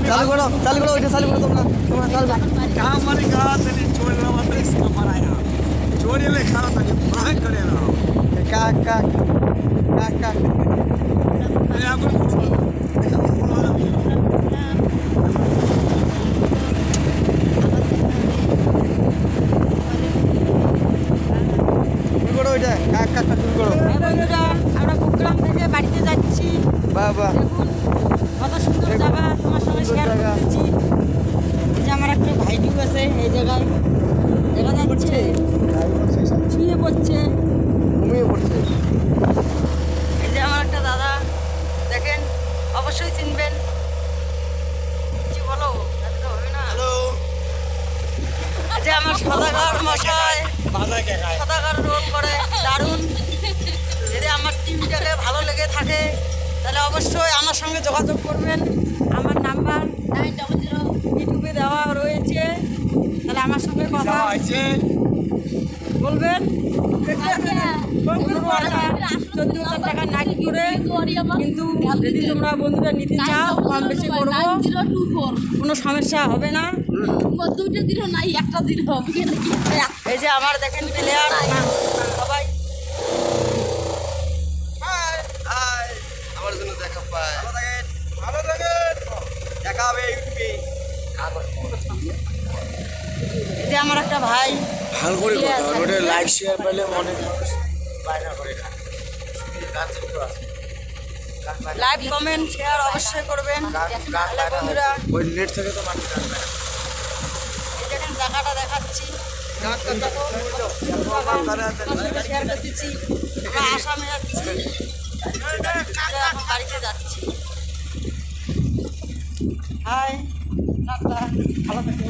चालू करो ओइटा चालू करो তোমরা চালু हमारी गाँव से छोड़ रहा था इसका बनाया छोड़े ले खा था भाग करे ना का का का का अरे आपको শুরু করো ওইটা কাক কাক শুরু করো বন্ধুরা আমরা কুকরাম থেকে বাড়িতে যাচ্ছি। বাহ বাহ দেখুন কত সুন্দর জায়গা তোমার সঙ্গে শেয়ার জায়গা। করতেছি। এই যে আমার একটা ভাইটিও আছে এই জায়গায় দেখা যাচ্ছে শুয়ে পড়ছে। ঘুমিয়ে পড়ছে এই যে আমার একটা দাদা দেখেন অবশ্যই চিনবেন। কিছু বলো তাহলে তো হবে না। हेलो এই যে আমার সদাগর মশাই बाजा क्या खाए সদাগর রোল করে দারুণ। যদি আমার টিমটাকে ভালো লেগে থাকে তাহলে অবশ্যই আমার সঙ্গে যোগাযোগ করবেন। আমার নাম্বার ইউটিউবে দেওয়া রয়েছে, তাহলে আমার সঙ্গে কথা আছে বলবেন। 15,000 টাকা নাইট করে, কিন্তু যদি তোমরা বন্ধুরা নিতে চাও কম বেশি করবো, কোনো সমস্যা হবে না। এই যে আমার দেখেন প্লেয়ার সবাই হাই আমার জন্য দেখা পায় ভালো থাকেন দেখা হবে ইউটিউবে এই যে আমার একটা ভাই ভালো করে ঠিক আছে, ওটা লাইক শেয়ার পেলে অনেক মানুষ বায়না করে না গান শিখতে আছে লাইক কমেন্ট শেয়ার অবশ্যই করবেন। গান তাহলে বন্ধুরা ওই নেট থেকে তো মানুষ গান গায় এই দেখেন জায়গাটা দেখাচ্ছি, শেয়ার করতেছি। আমরা আসামে যাচ্ছি, এখন বাড়িতে যাচ্ছি। হাই টাটা, ভালো থাকো।